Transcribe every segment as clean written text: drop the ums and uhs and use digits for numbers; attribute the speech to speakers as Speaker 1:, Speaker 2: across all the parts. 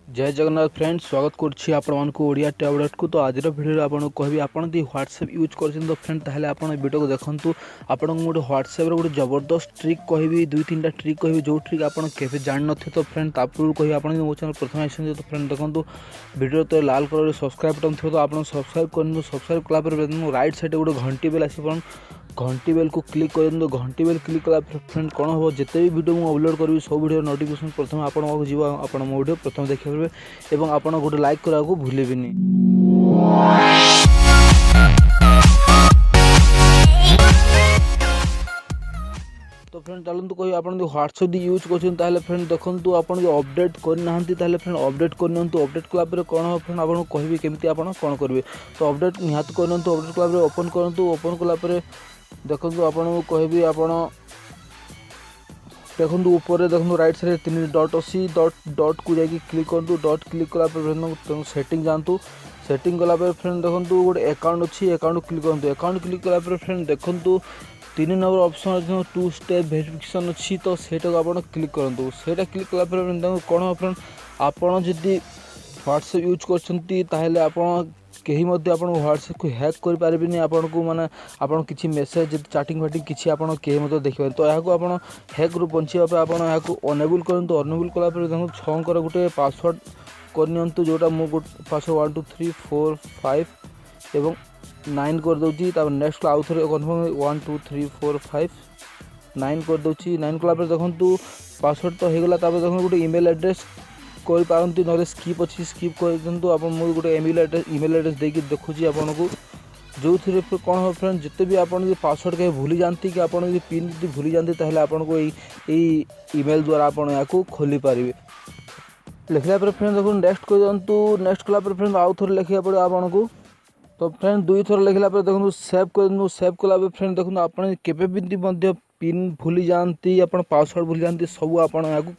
Speaker 1: जय जगन्नाथ फ्रेंड्स स्वागत करुच्ची आपड़िया टैबलेट को। तो आज भिडियो आपको कहबी आप व्हाट्सएप यूज कर तो फ्रेंड ताहले आपण वीडियो को देखंतु। आपन गोटे व्हाट्सएप गोटे जबरदस्त ट्रिक कहबी, दुई तीन टा ट्रिक कहबी जो ट्रिक आप केवे जान नथे। तो फ्रेंड तापूर्व कह आप मो चैनल प्रथम आसे तो फ्रेंड देखो वीडियो तो लाल कलर सब्सक्राइब बटन थो तो आप सब्सक्राइब कर सब्सक्राइब कलापर राइट साइड गोटे घंटी बेल आस घंटी बेल को क्लिक कर घंटी बेल क्लिक कला फ्रेंड कौन हम जिते भी वीडियो मुझे अपलोड करी सब वीडियो नोटिफिकेशन प्रथम आपको जीव आप मो वीडियो प्रथम देखिए और आप गोटे लाइक करने को भूलें। तो फ्रेंड चलते कह आप व्हाट्सएप यूज कर फ्रेंड देखो आप अपडेट करना फ्रेंड अपडेट करनी अपडेट कलापर कौन हम फ्रेंड आपको कहबी केमी आप कौन करेंगे। तो अपडेट निहाती करनी अपडेट कलापर ओपन करूँ ओपन कलापर देखो आपको कहबी आप देखो ऊपर देखो राइट साइड तीन डट अच्छी डट को जाकि क्लिक करूँ डट क्लिक कलापर सेटिंग जातु सेटिंग कलापर फ्रेंड देखो गोटे अकाउंट अच्छी अकाउंट क्लिक करूँ अकाउंट क्लिक कलापर फ्रेंड देखो 3 नंबर ऑप्शन अच्छे 2 स्टेप वेरिफिकेशन अच्छी तो सेटा को आप क्लिक करूँ सेटा क्लिक कलापर कौन हम फ्रेंड आपड़ जदि व्हाट्सएप यूज कर आप कहीं व्हाट्सएप को हैक करें आपन को माने आपन किसी मेसेज चैटिंग फैटिंग किसी आपन कहीं देखिए। तो यहाँ को हैक रु बचाई आप अनेबल करूँ अनेबल कलापर देखो 6 गोटे पासवर्ड करनी जोटा मु पासवर्ड 1 2 3 4 5 एवं 9 कर दूची नेक्स्ट आउ थे कन्फर्म 1 2 3 4 5 9 कर दूची 9 कलापर देखो पासवर्ड तो हो गला देखो गोटे ईमेल एड्रेस कोई पारंती ना स्किप अच्छी स्किप कर आप गोटे ईमेल एड्रेस देकी देखुची आपको जो थी कौन हम फ्रेंड जिते भी आप पासवर्ड कहीं भूली जाती कि आप पिन जी भूली जाती ताहले आपको यही ईमेल द्वारा आप खोली पारे। लिखला फ्रेंड देखो नेक्स्ट कर दिंतु नेक्स्ट कलापर फ्रेंड आउ थे लिखा पड़े आपको। तो फ्रेंड 2 थर लिखला देखो सेव कर सेव कला फ्रेंड देखो आप पिन भूली जाती आप पासवर्ड भूली जाती सब आप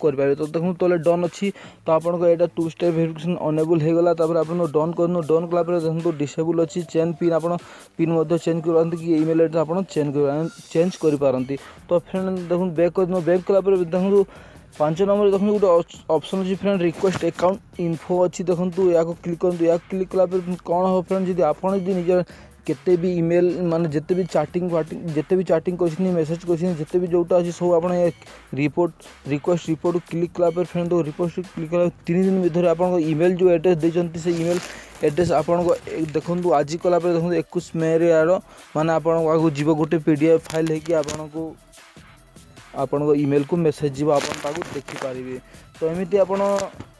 Speaker 1: करें। तो देखो तो डन अच्छी तो आपको यहाँ 2 स्टेप वेरिफिकेशन अनेबल हो गला आप डन कर डन कलापर देखो डिसेबल अच्छी चेंज पिन आप पिन चेंज कर कि ईमेल एड्रेस आप चेंज कर। तो फ्रेंड देखो बैक कर बैक कलापर देखो 5 नंबर देखो गोटे ऑप्शन अच्छी फ्रेंड रिक्वेस्ट अकाउंट इन्फो अच्छी देखो या क्लिक करूँ या क्लिक कलापर कौन हम फ्रेंड जब आप निज केते भी ईमेल माने जिते भी चैटिंग फाटिंग जिते भी चैटिंग कर मेसेज कर जिते भी जोटा अच्छी सब आप रिपोर्ट रिक्वेस्ट रिपोर्ट क्लिक कलापर फ्रेंड रिक्वेस्ट क्लिक कला 3 दिन भर आप ईमेल जो एड्रेस देते से ईमेल एड्रेस आपको देखो आज कलापर देखो 21 मे यार माने आपको जीव गोटे पीडीएफ फाइल है आपन ईमेल को मेसेज जीव आप देखिपारे। तो एमती आप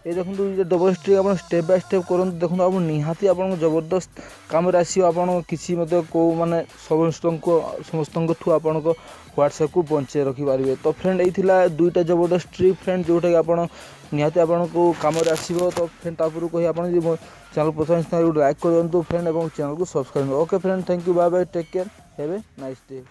Speaker 1: ये देखो डबल स्ट्रिक आप स्टेप बाय स्टेप करूँ देखो आप निहाती आप जबरदस्त कम आसो आप किसी को माने समस्त ठू आप व्हाट्सएप को बचे रखिपारे। तो फ्रेंड यही दुईटा जबरदस्त ट्रिक फ्रेंड जोटा कि आप निहाती आपको कम आसो। तो फ्रेंड तापर कही आप चैनल प्रथम लाइक कर दिखाँ फ्रेंड और चैनल को subscribe. Okay friend thank you bye bye take care have a nice day.